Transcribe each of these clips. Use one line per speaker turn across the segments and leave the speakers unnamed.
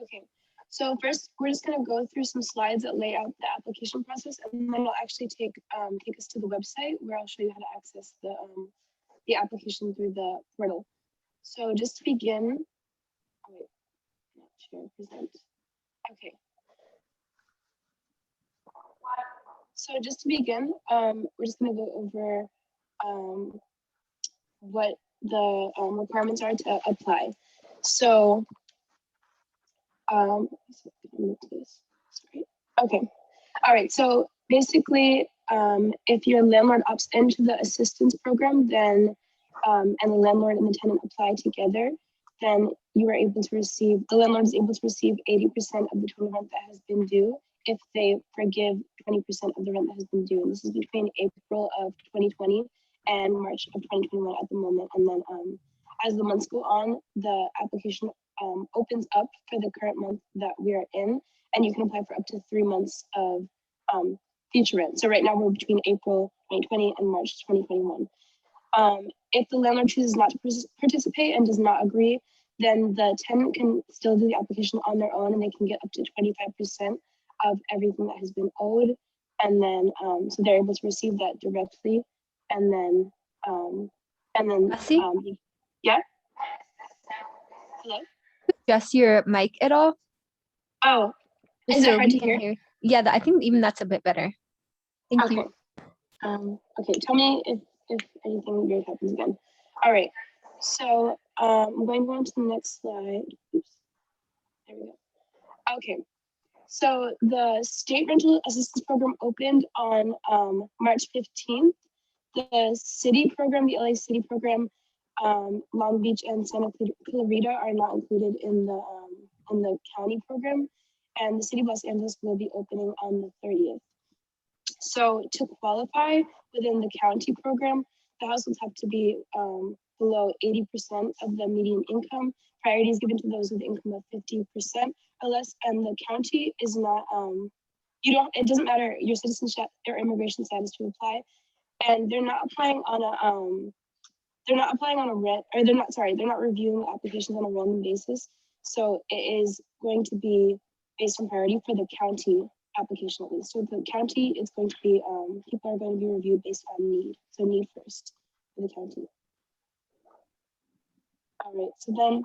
Okay, so first we're just gonna go through some slides that lay out the application process, and then I'll actually take us to the website where I'll show you how to access the application through the portal. So just to begin, oh wait, not sure, present. Okay. So just to begin, we're just gonna go over what the requirements are to apply. So, sorry. Okay. All right. So basically, if your landlord opts into the assistance program, then and the landlord and the tenant apply together, then you are able to receive, the landlord is able to receive 80% of the total rent that has been due if they forgive 20% of the rent that has been due. And this is between April of 2020 and March of 2021 at the moment. And then as the months go on, the application opens up for the current month that we are in, and you can apply for up to 3 months of future rent. So right now we're between April 2020 and March 2021. If the landlord chooses not to participate and does not agree, then the tenant can still do the application on their own, and they can get up to 25% of everything that has been owed. And then, so they're able to receive that directly. And then, yeah. Hello?
Adjust your mic at all?
Oh, is it hard to hear?
Yeah, I think even that's a bit better. Thank you.
Okay, tell me if anything weird happens again. All right, so I'm going to go on to the next slide. Oops, there we go. Okay, so the state rental assistance program opened on March 15th. The city program, the LA city program, Long Beach and Santa Clarita are not included in the county program, and the city of Los Angeles will be opening on the 30th. So to qualify within the county program, the households have to be below 80% of the median income. Priority is given to those with income of 50% or less, and the county is not, it doesn't matter your citizenship or immigration status to apply, and they're not applying on a rent, or they're not reviewing the applications on a random basis. So it is going to be based on priority for the county application at least. So the county is going to be, people are going to be reviewed based on need. So need first for the county. All right, so then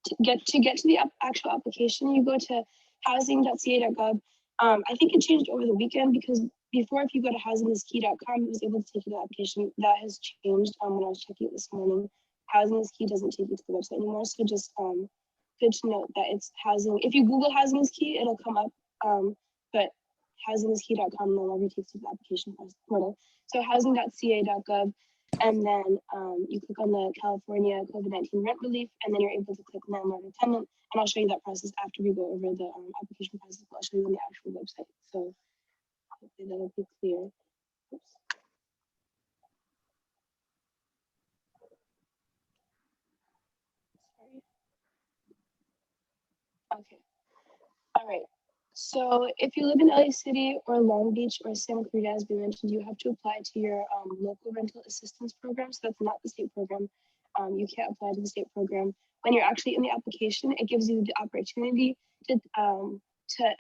to get to the actual application, you go to housing.ca.gov. I think it changed over the weekend, because before, if you go to housingiskey.com, it was able to take you to the application. That has changed when I was checking it this morning. Housing is Key doesn't take you to the website anymore. So just good to note that it's housing. If you Google Housing is Key, it'll come up. But housingiskey.com no longer takes you to the application portal. So housing.ca.gov, and then you click on the California COVID-19 rent relief, and then you're able to click landlord or tenant. And I'll show you that process after we go over the application process. But I'll show you on the actual website. So hopefully that'll be clear. Oops. Sorry. Okay. All right. So if you live in LA City or Long Beach or Santa Clarita, as we mentioned, you have to apply to your local rental assistance program. So that's not the state program. You can't apply to the state program. When you're actually in the application, it gives you the opportunity to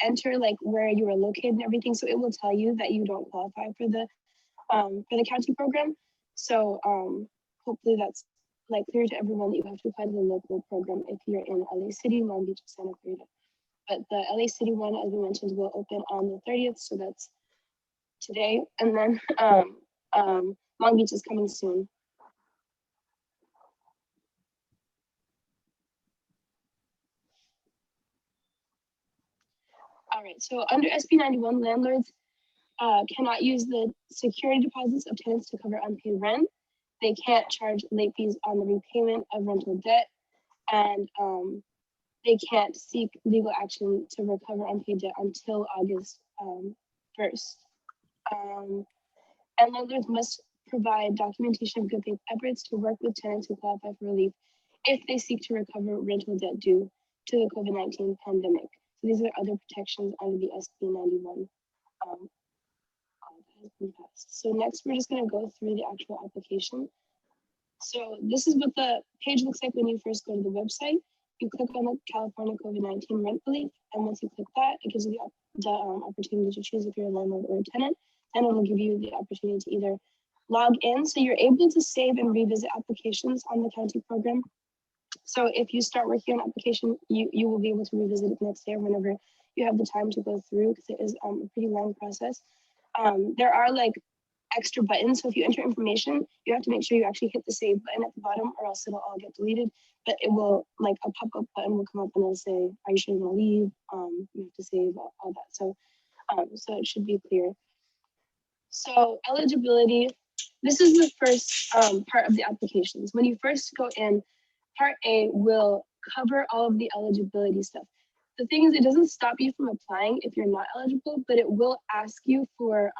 enter like where you are located and everything. So it will tell you that you don't qualify for the county program. So hopefully that's like clear to everyone that you have to apply to the local program if you're in LA City, Long Beach, or Santa Clarita. But the LA City one, as we mentioned, will open on the 30th, so that's today. And then Long Beach is coming soon. All right, so under SB 91, landlords cannot use the security deposits of tenants to cover unpaid rent. They can't charge late fees on the repayment of rental debt, and they can't seek legal action to recover unpaid debt until August 1st. And landlords must provide documentation of good faith efforts to work with tenants who qualify for relief if they seek to recover rental debt due to the COVID-19 pandemic. So these are other protections under the SB 91 that has been passed. So next, we're just going to go through the actual application. So this is what the page looks like when you first go to the website. you click on the California COVID-19 rent relief, and once you click that, it gives you the opportunity to choose if you're a landlord or a tenant, and it'll give you the opportunity to either log in, so you're able to save and revisit applications on the county program. So if you start working on an application, you will be able to revisit it the next day or whenever you have the time to go through, because it is a pretty long process. There are like extra buttons. So if you enter information, you have to make sure you actually hit the save button at the bottom, or else it'll all get deleted. But it will, like a pop-up button will come up and it'll say, are you sure you want to leave? You have to save all that. So it should be clear. So eligibility, this is the first part of the applications. When you first go in, part A will cover all of the eligibility stuff. The thing is, it doesn't stop you from applying if you're not eligible, but it will ask you for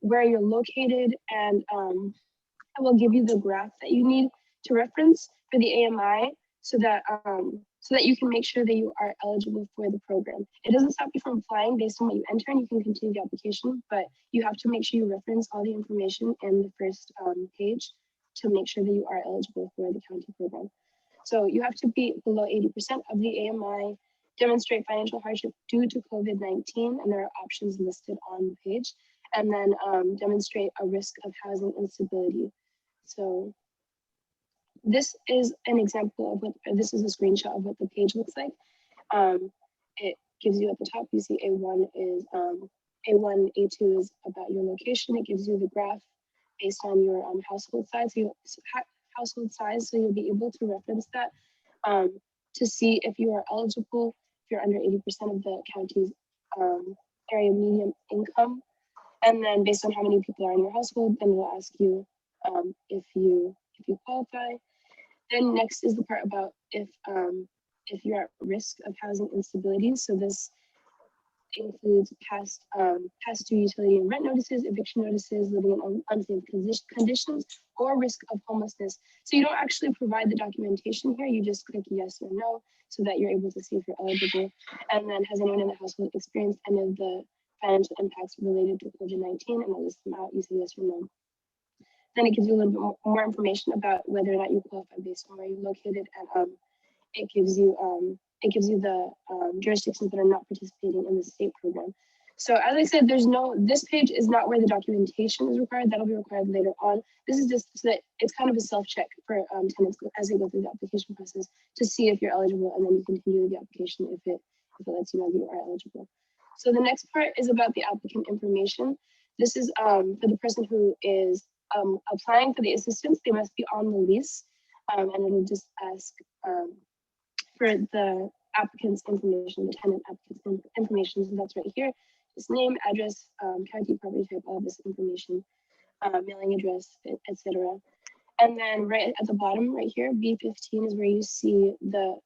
where you're located, and it will give you the graph that you need to reference for the AMI, so that you can make sure that you are eligible for the program. It doesn't stop you from applying based on what you enter, and you can continue the application, but you have to make sure you reference all the information in the first page to make sure that you are eligible for the county program. So you have to be below 80% of the AMI, demonstrate financial hardship due to COVID-19, and there are options listed on the page, and then demonstrate a risk of housing instability. So this is an example of this is a screenshot of what the page looks like. It gives you at the top, you see A1 is, A1, A2 is about your location. It gives you the graph based on your household size. So you'll be able to reference that to see if you are eligible, if you're under 80% of the county's area median income. And then based on how many people are in your household, then it'll ask you if you qualify. Then next is the part about if you're at risk of housing instability. So this includes past due utility and rent notices, eviction notices, living in unsafe conditions, or risk of homelessness. So you don't actually provide the documentation here, you just click yes or no, so that you're able to see if you're eligible. And then, has anyone in the household experienced any of the financial impacts related to COVID-19, and I'll list them out, you say yes or no. Then it gives you a little bit more information about whether or not you qualify based on where you're located, and it gives you the jurisdictions that are not participating in the state program. So as I said, this page is not where the documentation is required. That'll be required later on. This is just so that it's kind of a self-check for tenants as they go through the application process to see if you're eligible, and then you continue the application if it lets you know that you are eligible. So the next part is about the applicant information. This is for the person who is applying for the assistance. They must be on the lease, and it'll just ask for the applicant's information, the tenant applicant's information. So that's right here. Just name, address, county, property type, all this information, mailing address, etc. And then right at the bottom, right here, B15 is where you see the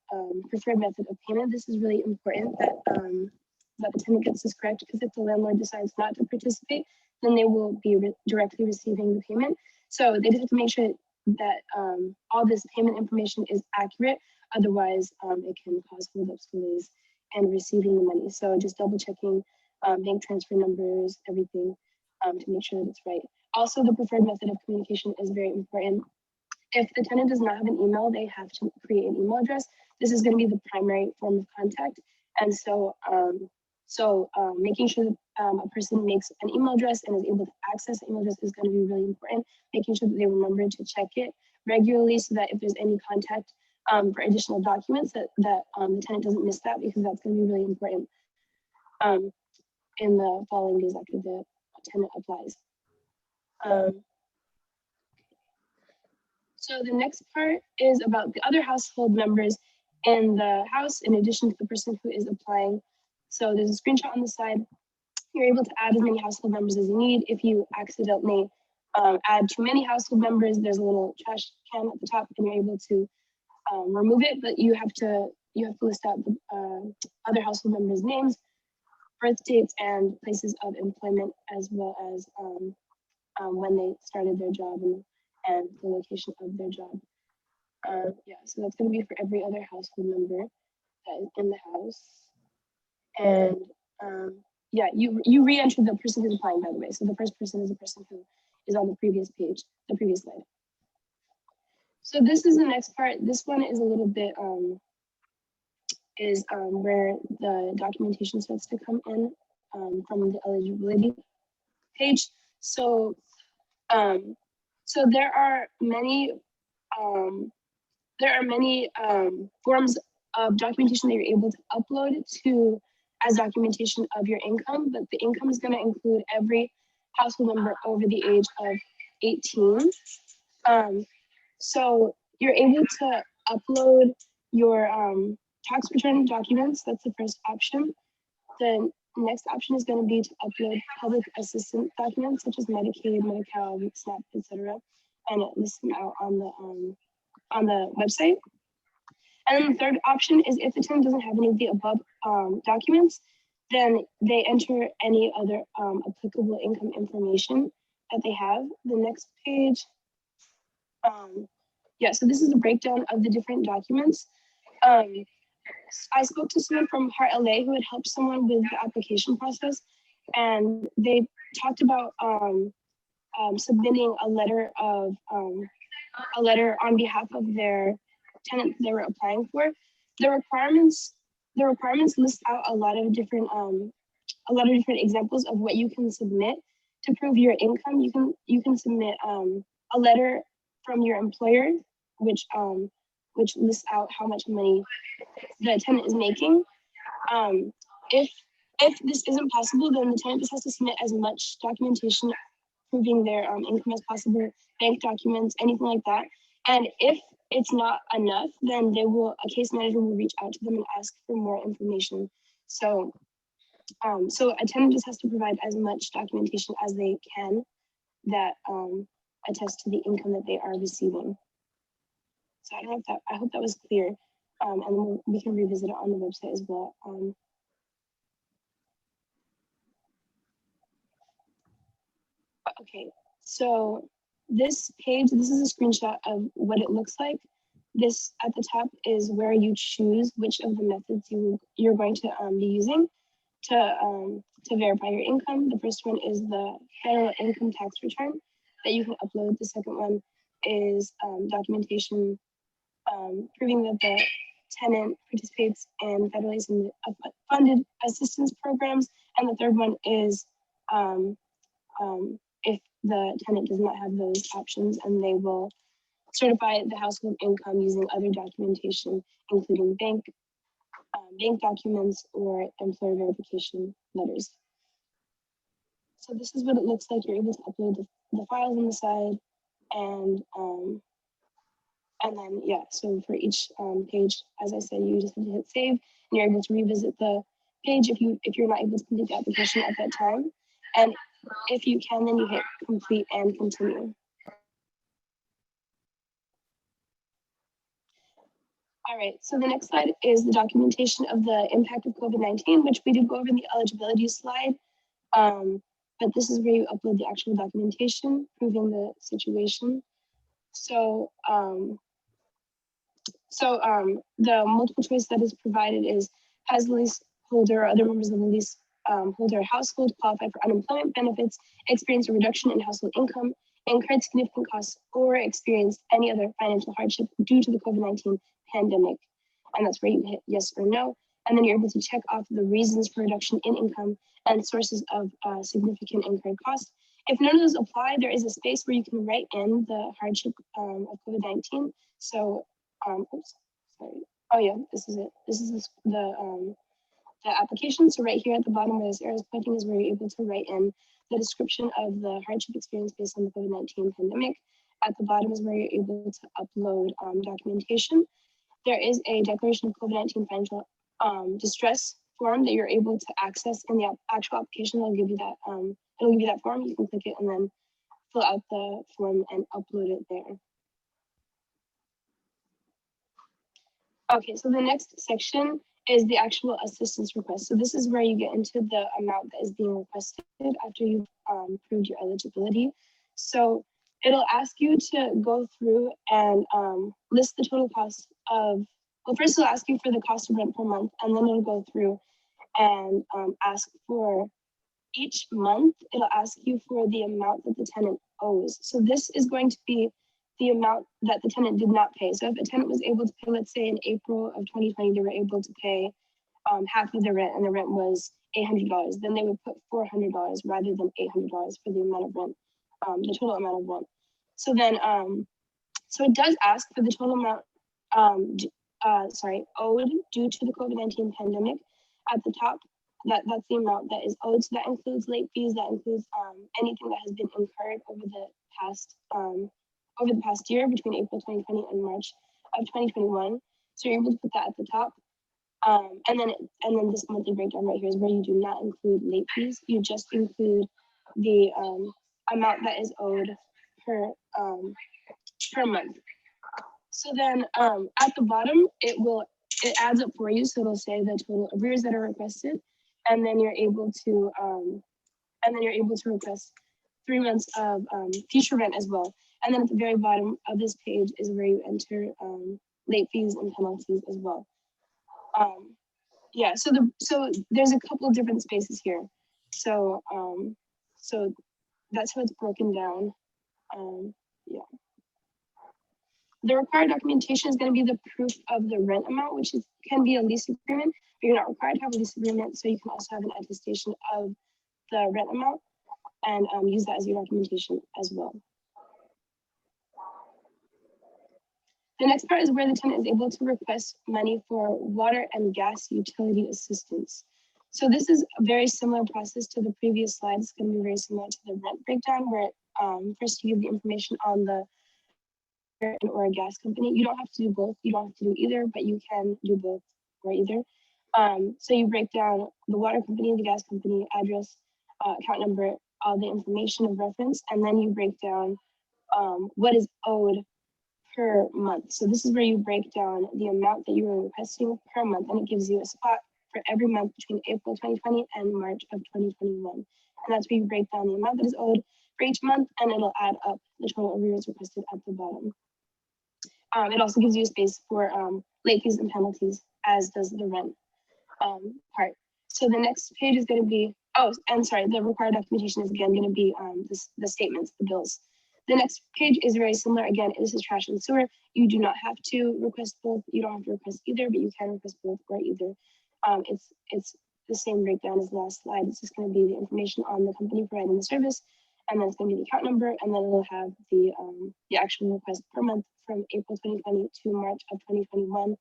preferred method of payment. This is really important that the tenant gets this correct, because if the landlord decides not to participate, then they will be directly receiving the payment. So they just have to make sure that all this payment information is accurate. Otherwise, it can cause holdups, delays, and receiving the money. So just double checking bank transfer numbers, everything, to make sure that it's right. Also, the preferred method of communication is very important. If the tenant does not have an email, they have to create an email address. This is going to be the primary form of contact. And so, making sure that a person makes an email address and is able to access the email address is going to be really important. Making sure that they remember to check it regularly, so that if there's any contact for additional documents, that the tenant doesn't miss that, because that's going to be really important in the following days after the tenant applies. So the next part is about the other household members in the house, in addition to the person who is applying. So there's a screenshot on the side. You're able to add as many household members as you need. If you accidentally add too many household members, there's a little trash can at the top, and you're able to remove it. But you have to list out the other household members' names, birth dates, and places of employment, as well as when they started their job and the location of their job. Yeah, so that's going to be for every other household member that is in the house. And yeah, you re-enter the person who's applying, by the way. So the first person is the person who is on the previous page, the previous slide. So this is the next part. This one is a little bit where the documentation starts to come in from the eligibility page. So so there are many forms of documentation that you're able to upload to as documentation of your income, but the income is going to include every household member over the age of 18. So you're able to upload your tax return documents. That's the first option. The next option is going to be to upload public assistance documents such as Medicaid, Medi-Cal, SNAP, etc., and it lists them out on the website. And then the third option is if the tenant doesn't have any of the above documents, then they enter any other applicable income information that they have. The next page. Yeah, so this is a breakdown of the different documents. I spoke to someone from Housed L.A. who had helped someone with the application process, and they talked about submitting a letter on behalf of their tenant they were applying for. The requirements list out a lot of different examples of what you can submit to prove your income. You can submit a letter from your employer, which lists out how much money the tenant is making. If this isn't possible, then the tenant just has to submit as much documentation proving their income as possible, bank documents, anything like that. And if it's not enough, then a case manager will reach out to them and ask for more information. So a tenant just has to provide as much documentation as they can that attests to the income that they are receiving. So I hope that was clear. And then we can revisit it on the website as well. Okay, so this page, this is a screenshot of what it looks like. This at the top is where you choose which of the methods you're going to be using to verify your income. The first one is the federal income tax return that you can upload. The second one is documentation proving that the tenant participates in federally funded assistance programs. And the third one is if the tenant does not have those options, and they will certify the household income using other documentation, including bank documents or employer verification letters. So this is what it looks like. You're able to upload the files on the side, and then yeah. So for each page, as I said, you just have to hit save, and you're able to revisit the page if you're not able to complete the application at that time. And if you can, then you hit complete and continue. All right, so the next slide is the documentation of the impact of COVID-19, which we did go over in the eligibility slide. But this is where you upload the actual documentation proving the situation. So, the multiple choice that is provided is, has the leaseholder or other members of the lease holder household qualified for unemployment benefits, experienced a reduction in household income, incurred significant costs, or experienced any other financial hardship due to the COVID-19 pandemic. And that's where you hit yes or no. And then you're able to check off the reasons for reduction in income and sources of significant incurred costs. If none of those apply, there is a space where you can write in the hardship of COVID-19. So, oops, sorry. Oh yeah, this is it. This is the application. So right here at the bottom where this arrow is pointing is where you're able to write in the description of the hardship experience based on the COVID-19 pandemic. At the bottom is where you're able to upload documentation. There is a declaration of COVID-19 financial distress form that you're able to access in the actual application. It'll give you that form. You can click it and then fill out the form and upload it there. Okay, so the next section is the actual assistance request. So this is where you get into the amount that is being requested after you've proved your eligibility. So it'll ask you to go through and list the total cost of, well, first it'll ask you for the cost of rent per month, and then it'll go through and ask for each month, it'll ask you for the amount that the tenant owes. So this is going to be the amount that the tenant did not pay. So if a tenant was able to pay, let's say in April of 2020, they were able to pay half of the rent, and the rent was $800. Then they would put $400 rather than $800 for the amount of rent, the total amount of rent. So then, so it does ask for the total amount, owed due to the COVID-19 pandemic at the top. That's the amount that is owed. So that includes late fees. That includes anything that has been incurred over the past year between April 2020 and March of 2021. So you're able to put that at the top. And then this monthly breakdown right here is where you do not include late fees. You just include the amount that is owed per month. So then at the bottom, it adds up for you. So it'll say the total arrears that are requested, and then you're able to request 3 months of future rent as well. And then at the very bottom of this page is where you enter late fees and penalties as well. Yeah, so there's a couple of different spaces here. So that's how it's broken down. Yeah. The required documentation is going to be the proof of the rent amount, which can be a lease agreement, but you're not required to have a lease agreement. So you can also have an attestation of the rent amount and use that as your documentation as well. The next part is where the tenant is able to request money for water and gas utility assistance. So this is a very similar process to the previous slide. It's going to be very similar to the rent breakdown, where first you give the information on the or a gas company. You don't have to do both. You don't have to do either, but you can do both or either. So you break down the water company, the gas company, address, account number, all the information of reference, and then you break down what is owed per month. So this is where you break down the amount that you are requesting per month, and it gives you a spot for every month between April 2020 and March of 2021. And that's where you break down the amount that is owed for each month, and it'll add up the total arrears requested at the bottom. It also gives you a space for late fees and penalties, as does the rent part. So the next page is going to be, the required documentation is again going to be the statements, the bills. The next page is very similar. Again, this is trash and sewer. You do not have to request both. You don't have to request either, but you can request both or either. It's the same breakdown as the last slide. It's just going to be the information on the company providing the service, and then it's going to be the account number, and then it'll have the actual request per month from April 2020 to March of 2021,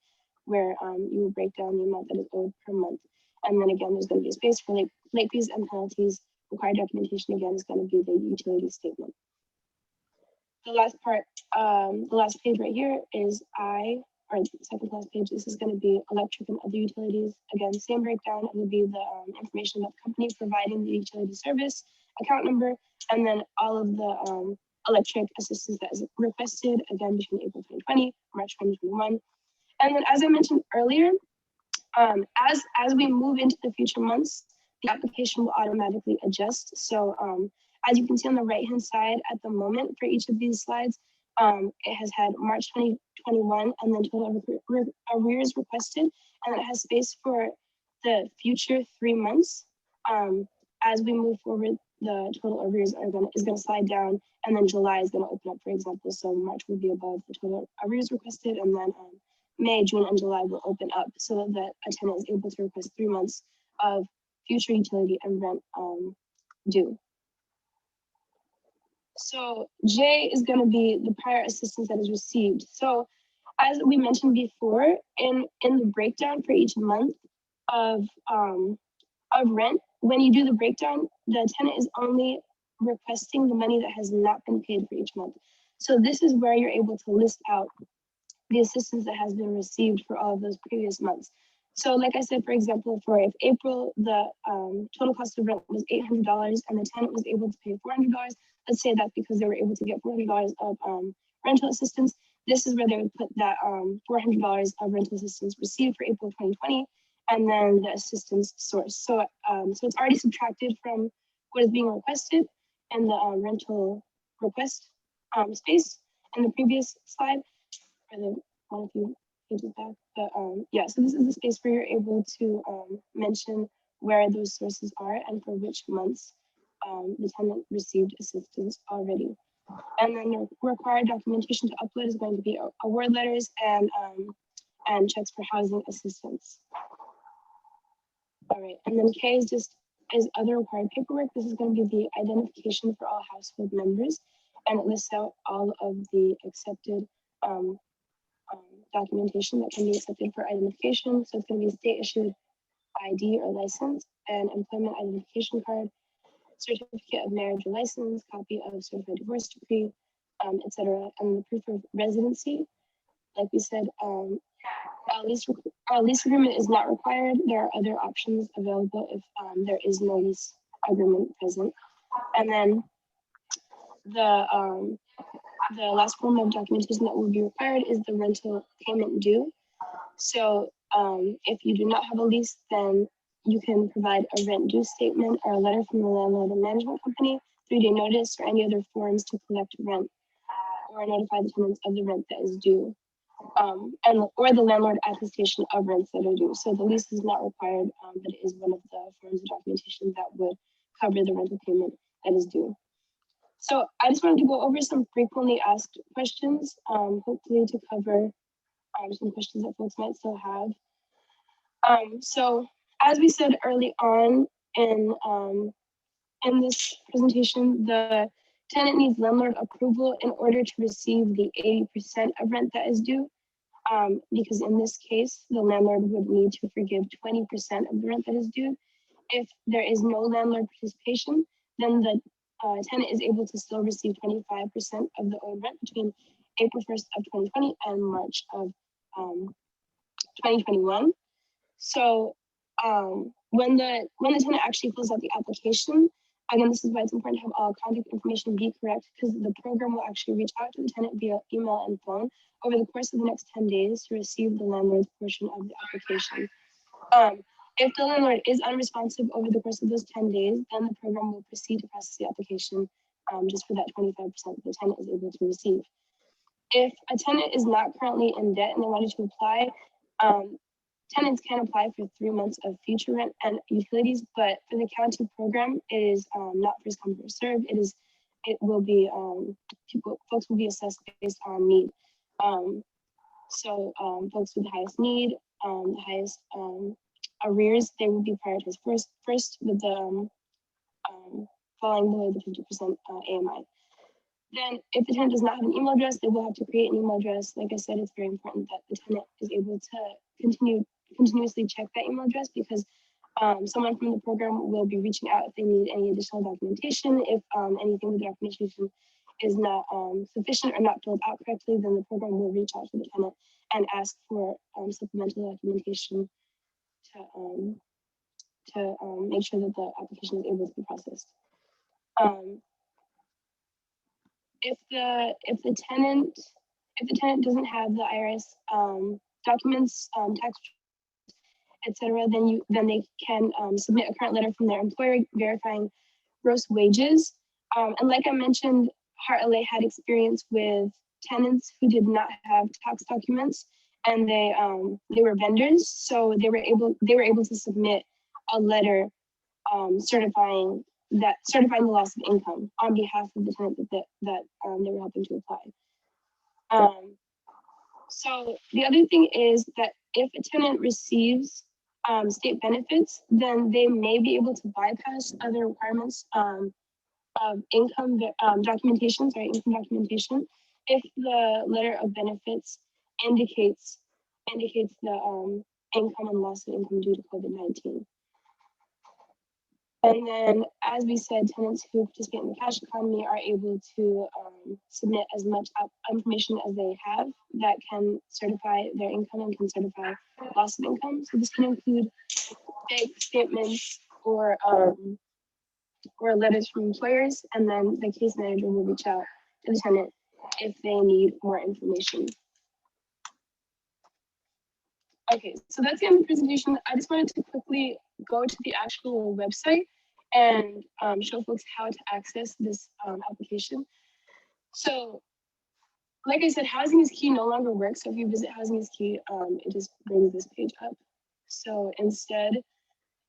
where you will break down the amount that is owed per month. And then again, there's going to be a space for late fees and penalties. Required documentation again is going to be the utility statement. The last part, the last page right here is the second to last page. This is going to be electric and other utilities. Again, same breakdown. It will be the information about the company providing the utility service, account number, and then all of the electric assistance that is requested, again, between April 2020, March 2021. And then, as I mentioned earlier, as we move into the future months, the application will automatically adjust. So as you can see on the right-hand side at the moment for each of these slides, it has had March 2021 and then total arrears requested, and it has space for the future 3 months. As we move forward, the total arrears is going to slide down, and then July is going to open up, for example. So March will be above the total arrears requested, and then May, June, and July will open up so that a tenant is able to request 3 months of future utility and rent due. So J is going to be the prior assistance that is received. So as we mentioned before, in the breakdown for each month of rent, when you do the breakdown, the tenant is only requesting the money that has not been paid for each month. So this is where you're able to list out the assistance that has been received for all of those previous months. So like I said, for example, for if April, the total cost of rent was $800 and the tenant was able to pay $400, let's say that's because they were able to get $400 of rental assistance. This is where they would put that $400 of rental assistance received for April 2020, and then the assistance source. So it's already subtracted from what is being requested in the rental request space in the previous slide, or the one of you pages back. But yeah, so this is the space where you're able to mention where those sources are and for which months the tenant received assistance already. And then the required documentation to upload is going to be award letters and checks for housing assistance. All right, and then K is just is other required paperwork. This is going to be the identification for all household members, and it lists out all of the accepted documentation that can be accepted for identification. So it's going to be state issued ID or license, and employment identification card, certificate of marriage or license, copy of certified divorce decree, etc. And the proof of residency, like we said, our lease agreement is not required. There are other options available if there is no lease agreement present. And then the last form of documentation that will be required is the rental payment due. So if you do not have a lease, then you can provide a rent due statement or a letter from the landlord or management company, 3-day notice, or any other forms to collect rent or notify the tenants of the rent that is due. Or the landlord attestation of rents that are due. So the lease is not required, but it is one of the forms of documentation that would cover the rental payment that is due. So I just wanted to go over some frequently asked questions, hopefully to cover some questions that folks might still have. So as we said early on in this presentation, the tenant needs landlord approval in order to receive the 80% of rent that is due. Because in this case, the landlord would need to forgive 20% of the rent that is due. If there is no landlord participation, then the tenant is able to still receive 25% of the owed rent between April 1st of 2020 and March of 2021. So when the tenant actually fills out the application, again, this is why it's important to have all contact information be correct, because the program will actually reach out to the tenant via email and phone over the course of the next 10 days to receive the landlord's portion of the application. If the landlord is unresponsive over the course of those 10 days, then the program will proceed to process the application just for that 25% the tenant is able to receive. If a tenant is not currently in debt and they wanted to apply, tenants can apply for 3 months of future rent and utilities, but for the county program, it is not first come first serve. It will be folks will be assessed based on need. So folks with the highest need, the highest arrears, they will be prioritized first with the falling below the 50% AMI. Then if the tenant does not have an email address, they will have to create an email address. Like I said, it's very important that the tenant is able to continuously check that email address, because someone from the program will be reaching out if they need any additional documentation. If anything with the documentation is not sufficient or not filled out correctly, then the program will reach out to the tenant and ask for supplemental documentation to make sure that the application is able to be processed. If the tenant doesn't have the IRS documents, tax, etc., then they can submit a current letter from their employer verifying gross wages. And like I mentioned, Housed L.A. had experience with tenants who did not have tax documents, and they were vendors, so they were able to submit a letter certifying the loss of income on behalf of the tenant that they were helping to apply. So the other thing is that if a tenant receives state benefits, then they may be able to bypass other requirements of income documentation, if the letter of benefits indicates the income and loss of income due to COVID-19. And then, as we said, tenants who participate in the cash economy are able to submit as much information as they have that can certify their income and can certify loss of income. So this can include bank statements or letters from employers, and then the case manager will reach out to the tenant if they need more information. Okay, so that's the end of the presentation. I just wanted to quickly go to the actual website and show folks how to access this application. So, like I said, Housing is Key no longer works. So if you visit Housing is Key, it just brings this page up. So instead,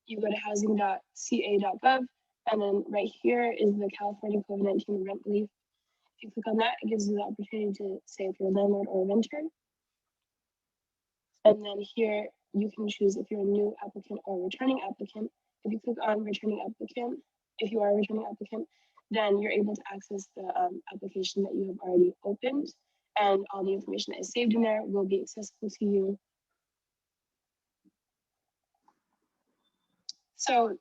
you go to housing.ca.gov, and then right here is the California COVID-19 rent relief. If you click on that, it gives you the opportunity to say if you're a landlord or a renter. And then here you can choose if you're a new applicant or a returning applicant. If you click on returning applicant, if you are a returning applicant, then you're able to access the application that you have already opened, and all the information that is saved in there will be accessible to you. So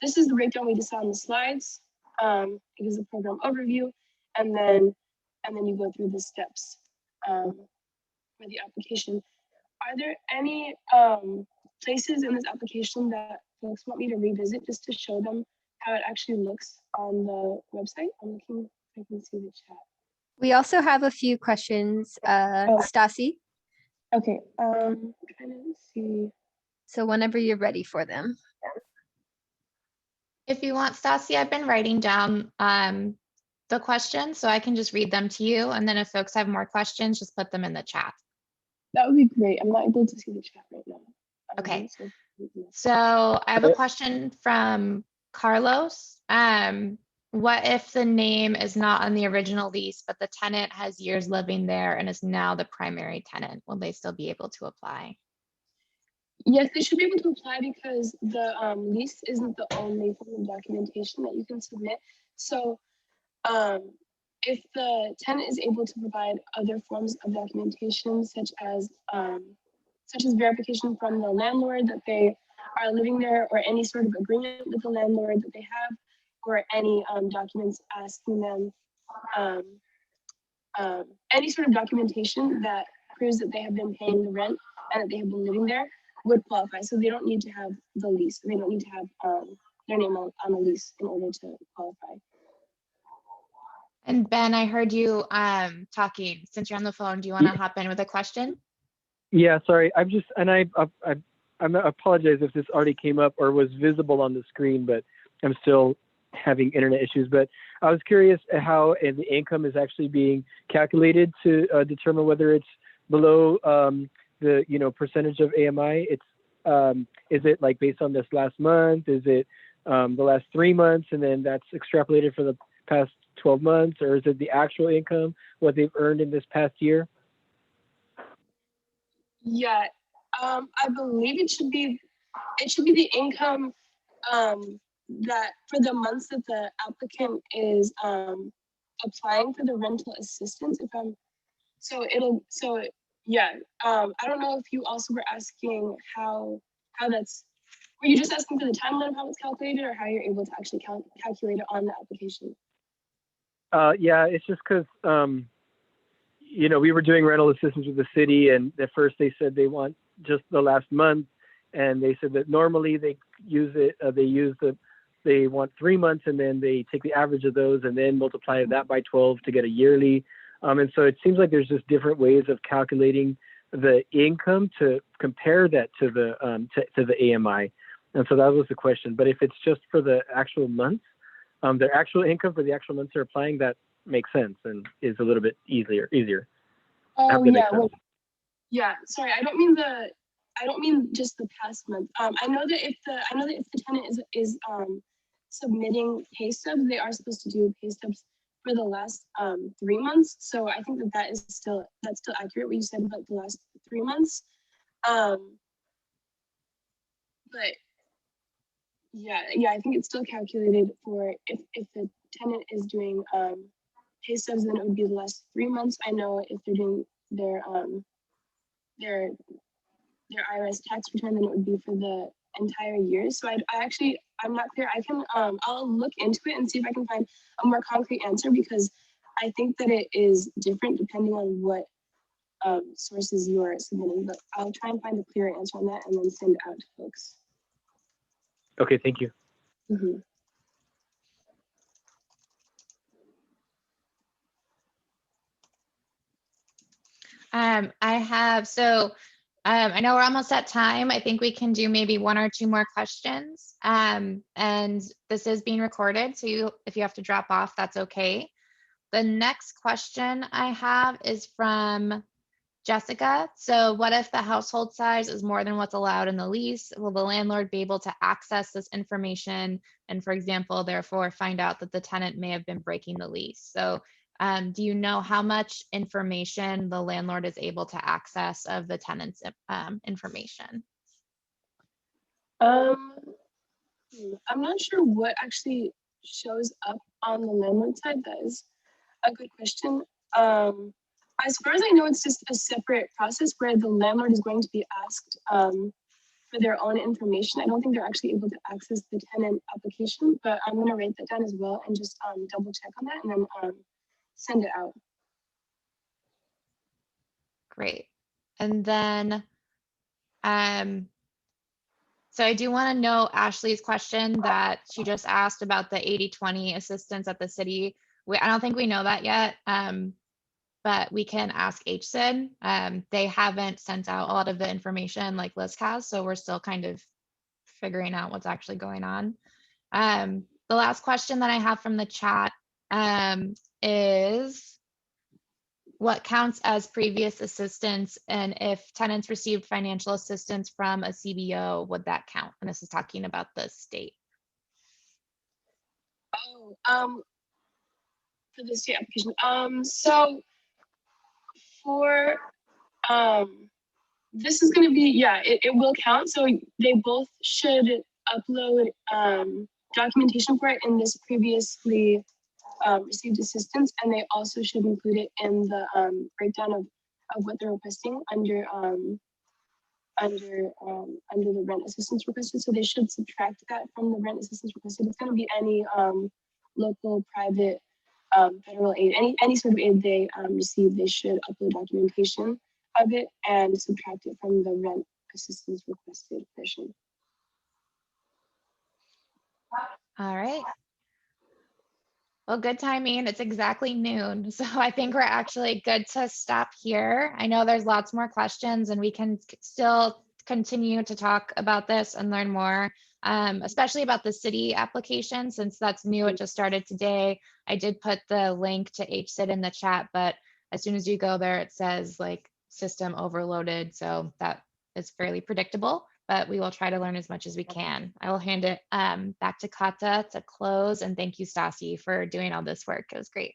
this is the breakdown we just saw on the slides. It gives a program overview, and then you go through the steps for the application. Are there any places in this application that folks want me to revisit just to show them how it actually looks on the website? I'm looking if I can see the chat.
We also have a few questions, Stasi.
Okay, trying to see.
So whenever you're ready for them.
If you want, Stassi, I've been writing down the questions so I can just read them to you. And then if folks have more questions, just put them in the chat.
That would be great. I'm not able to see the chat right now.
Okay. So I have a question from Carlos. What if the name is not on the original lease, but the tenant has years living there and is now the primary tenant? Will they still be able to apply?
Yes, they should be able to apply because the lease isn't the only form of documentation that you can submit. So if the tenant is able to provide other forms of documentation, such as verification from the landlord that they are living there, or any sort of agreement with the landlord that they have, or any documents asking them, any sort of documentation that proves that they have been paying the rent and that they have been living there, would qualify. So they don't need to have the lease. They don't need to have their name on a lease in order to qualify.
And Ben, I heard you talking. Since you're on the phone, do you want to hop in with a question?
Yeah, sorry. I'm just, and I apologize if this already came up or was visible on the screen, but I'm still having internet issues. But I was curious how the income is actually being calculated to determine whether it's below the percentage of AMI. It's is it like based on this last month? Is it the last 3 months, and then that's extrapolated for the past 12 months, or is it the actual income, what they've earned in this past year?
Yeah, I believe it should be the income that for the months that the applicant is applying for the rental assistance. I don't know if you also were asking how that's, were you just asking for the timeline of how it's calculated, or how you're able to actually calculate it on the application?
Yeah, it's just because we were doing rental assistance with the city, and at first they said they want just the last month, and they said that normally they want 3 months, and then they take the average of those and then multiply that by 12 to get a yearly. And so it seems like there's just different ways of calculating the income to compare that to the AMI. And so that was the question. But if it's just for the actual months, their actual income for the actual months they're applying, that makes sense and is a little bit easier.
Oh yeah, sorry, I don't mean just the past month. I know that if the tenant is submitting pay stubs, they are supposed to do pay stubs for the last 3 months. So I think that's still accurate what you said about the last 3 months. But yeah, I think it's still calculated for if the tenant is doing pay stubs, then it would be the last 3 months. I know if they're doing their IRS tax return, then it would be for the entire year. So I'm not clear. I'll look into it and see if I can find a more concrete answer, because I think that it is different depending on what sources you are submitting. But I'll try and find a clearer answer on that and then send it out to folks.
Okay, thank you.
Mm-hmm.
I know we're almost at time. I think we can do maybe 1 or 2 more questions. And this is being recorded, so if you have to drop off, that's okay. The next question I have is from Jessica. So what if the household size is more than what's allowed in the lease? Will the landlord be able to access this information and, for example, therefore find out that the tenant may have been breaking the lease? So Do you know how much information the landlord is able to access of the tenant's information?
I'm not sure what actually shows up on the landlord side. That is a good question. As far as I know, it's just a separate process where the landlord is going to be asked for their own information. I don't think they're actually able to access the tenant application, but I'm going to write that down as well and just double check on that and then send it out.
Great. And then, so I do want to note Ashley's question that she just asked about the 80/20 assistance at the city. I don't think we know that yet, but we can ask HSID. They haven't sent out a lot of the information like Lisk has, so we're still kind of figuring out what's actually going on. The last question that I have from the chat is, what counts as previous assistance, and if tenants received financial assistance from a CBO, would that count? And this is talking about the state.
Oh, for the state application. So for this is going to be, yeah, it will count. So they both should upload documentation for it in this previously received assistance, and they also should include it in the breakdown of what they're requesting under the rent assistance requested. So they should subtract that from the rent assistance requested. It's going to be any local, private, federal aid, any sort of aid they receive. They should upload documentation of it and subtract it from the rent assistance requested portion.
All right. Well, good timing. It's exactly noon. So I think we're actually good to stop here. I know there's lots more questions and we can still continue to talk about this and learn more, especially about the city application, since that's new. It just started today. I did put the link to HSID in the chat, but as soon as you go there, it says like system overloaded. So that is fairly predictable, but we will try to learn as much as we can. I will hand it back to Kata to close, and thank you, Stasi, for doing all this work. It was great.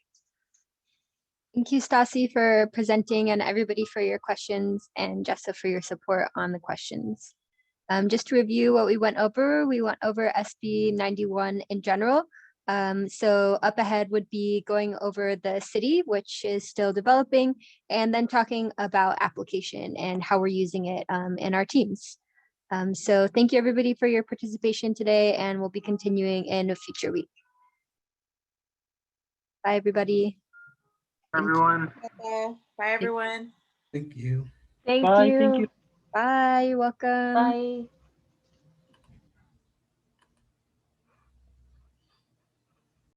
Thank you, Stasi, for presenting, and everybody for your questions, and Jessa for your support on the questions. Just to review what we went over SB 91 in general. So up ahead would be going over the city, which is still developing, and then talking about application and how we're using it in our teams. So thank you everybody for your participation today, and we'll be continuing in a future week. Bye everybody.
Everyone.
Bye, everyone.
Thank you.
Thank
Bye,
you.
thank you.
Bye, you're welcome.
Bye.